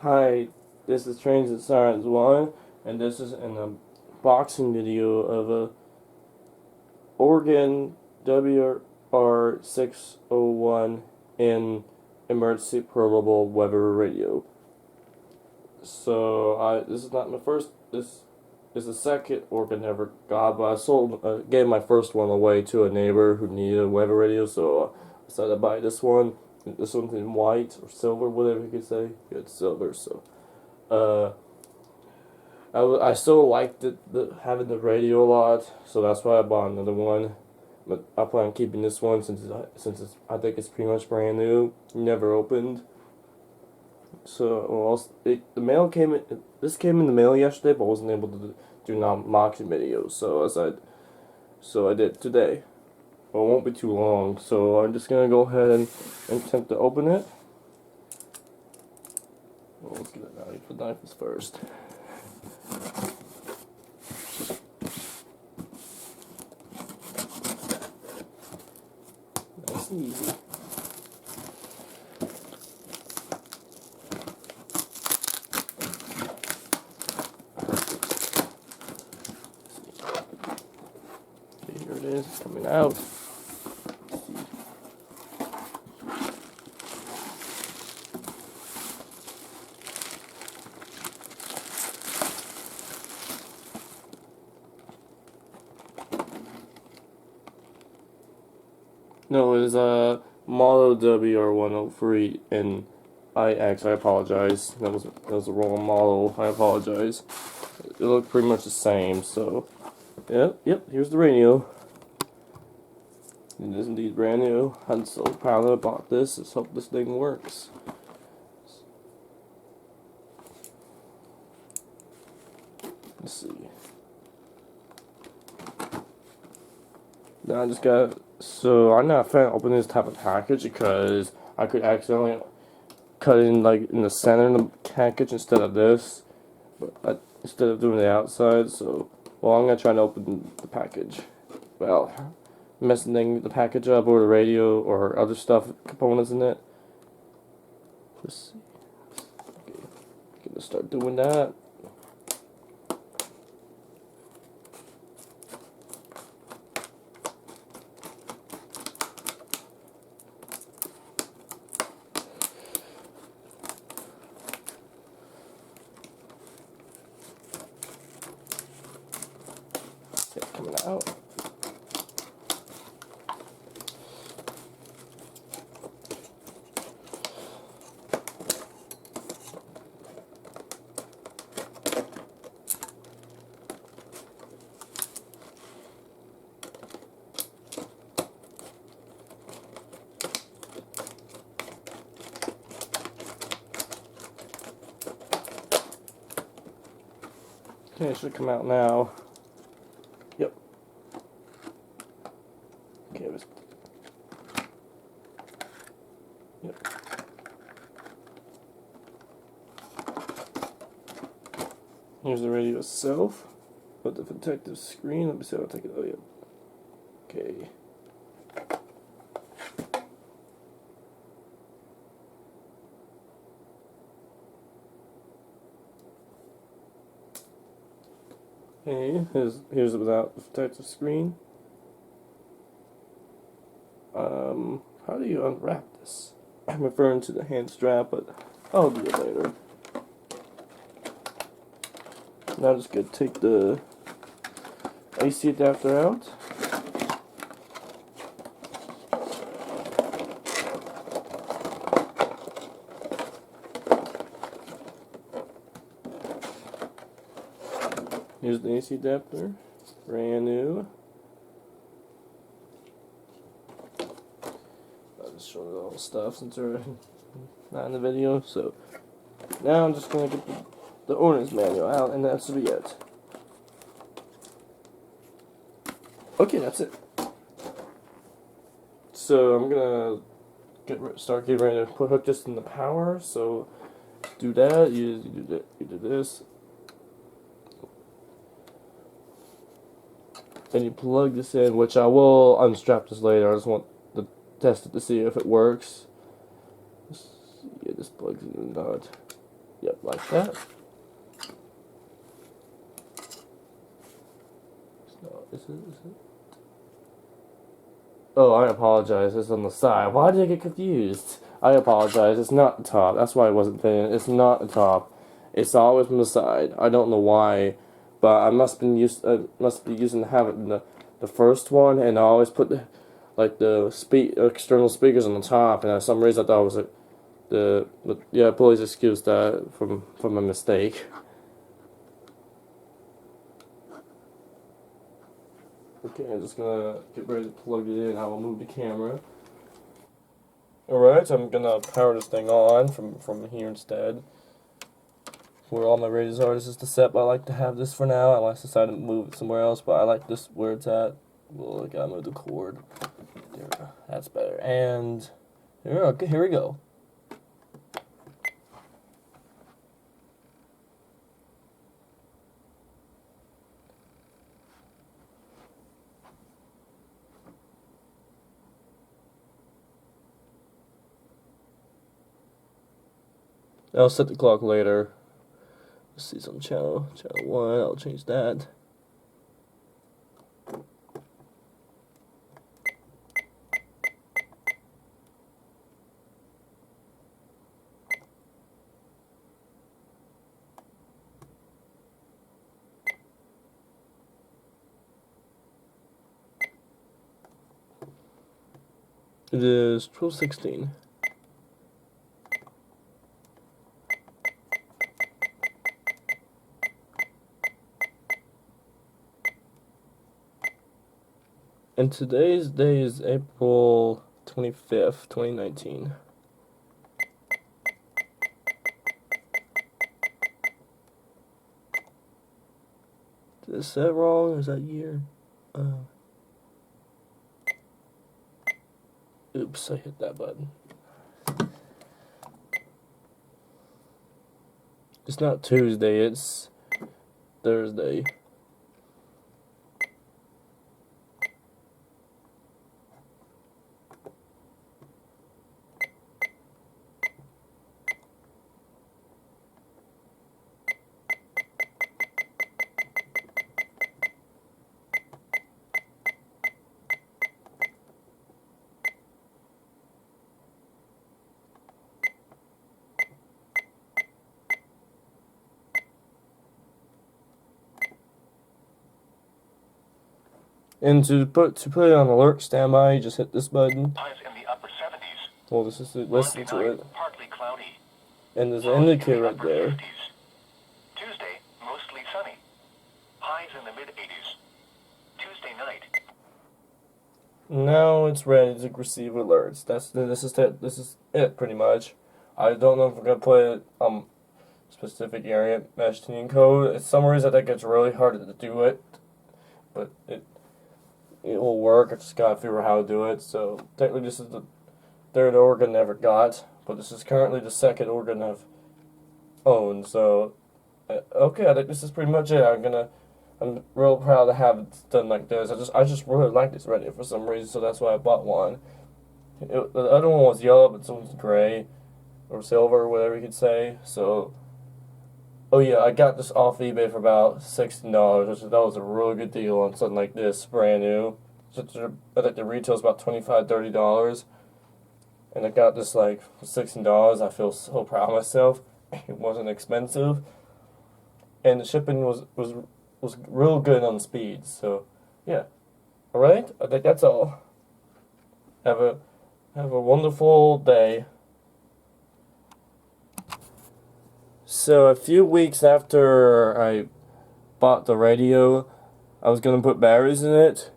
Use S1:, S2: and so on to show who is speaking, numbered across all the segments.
S1: Hi, this is Trains and Sirens 1, and this is an unboxing video of a Oregon WR601 in emergency portable weather radio. So this is not my first. This is the second Oregon ever got, but gave my first one away to a neighbor who needed a weather radio, so I decided to buy this one. This one's in white or silver, whatever you could say. Yeah, it's silver, so. I still liked having the radio a lot, so that's why I bought another one. But I plan on keeping this one since I think it's pretty much brand new, never opened. So the mail came in. This came in the mail yesterday, but I wasn't able to do non-unboxing videos. So I did today. But it won't be too long. So I'm just gonna go ahead and attempt to open it. Well, let's get a knife. The knife is first. Nice and easy. Okay, here it is, coming out. No, it is a model WR103NX. I apologize. That was the wrong model. I apologize. It looked pretty much the same. So, yep. Here's the radio. It is indeed brand new. I'm so proud that I bought this. Let's hope this thing works. Let's see. Now I just got. So I'm not a fan of opening this type of package because I could accidentally cut in in the center of the package instead of this, but instead of doing the outside. So I'm gonna try to open the package. Well, messing the package up or the radio or other stuff components in it. Let's see. Okay, gonna start doing that. It's coming out. Okay, it should come out now. Yep. Okay, yep. Here's the radio itself. With the protective screen. Let me see if I'll take it. Oh, yeah. Okay. Okay, here's without the protective screen. How do you unwrap this? I'm referring to the hand strap, but I'll do it later. Now I'm just gonna take the AC adapter out. Here's the AC adapter, brand new. I'll just show you all the stuff since we're not in the video. So now I'm just gonna get the owner's manual out, and that's it. Okay, that's it. So I'm gonna start getting ready to hook this in the power. So do that. You do this. Then you plug this in, which I will unstrap this later. I just want to test it to see if it works. Yeah, this plugs in or not. Yep, like that. No, is it? Oh, I apologize. It's on the side. Why did I get confused? I apologize. It's not the top. That's why I wasn't paying. It's not the top. It's always from the side. I don't know why, but I must be using the habit in the first one, and I always put the external speakers on the top, and for some reason I thought it was yeah. Please excuse that from a mistake. Okay, I'm just gonna get ready to plug it in. I will move the camera. Alright, so I'm gonna power this thing on from here instead. Where all my radios are, this is the set, but I like to have this for now. I might decide to move it somewhere else, but I like this where it's at. Well, I gotta move the cord. There, that's better. And here we go. I'll set the clock later. Let's see some channel 1. I'll change that. It is 12:16. And today's day is April 25th, 2019. Did I say it wrong? Is that year? Oops, I hit that button. It's not Tuesday, it's Thursday. And to put it on alert standby, you just hit this button.
S2: Highs in the upper 70s.
S1: Well, this is to listen to it.
S2: Partly cloudy.
S1: And there's an indicator right there.
S2: 50s. Tuesday, mostly sunny. Highs in the mid-80s. Tuesday night.
S1: Now it's ready to receive alerts. This is it pretty much. I don't know if we're gonna put specific area mesh tuning code. It's some reason I think it's really hard to do it, but it will work. I just gotta figure out how to do it. So technically, this is the third organ I ever got, but this is currently the second organ I've owned. So okay, I think this is pretty much it. I'm real proud to have it done like this. I just really like this radio for some reason, so that's why I bought one. The other one was yellow, but this one's gray or silver, whatever you could say. So. Oh yeah, I got this off eBay for about $16, which that was a really good deal on something like this, brand new. I think the retail is about $25–30, and I got this like for $16. I feel so proud of myself. It wasn't expensive, and the shipping was real good on speed. So yeah, all right. I think that's all. Have a wonderful day. So a few weeks after I bought the radio, I was going to put batteries in it,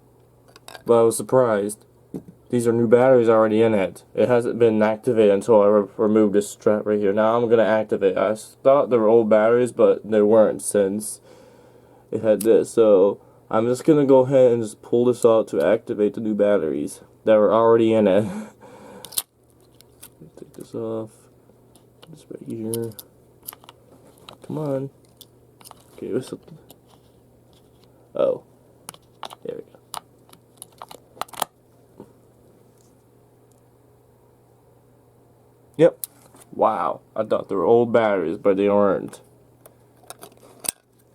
S1: but I was surprised. These are new batteries already in it. It hasn't been activated until I removed this strap right here. Now I'm going to activate. I thought they were old batteries, but they weren't since it had this. So I'm just going to go ahead and just pull this out to activate the new batteries that were already in it. Take this off. This right here. Come on. Okay, what's up? Oh. There we go. Yep. Wow, I thought they were old batteries, but they aren't.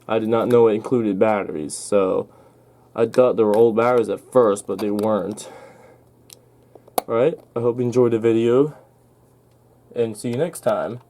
S1: I did not know it included batteries, so I thought they were old batteries at first, but they weren't. Alright, I hope you enjoyed the video, and see you next time.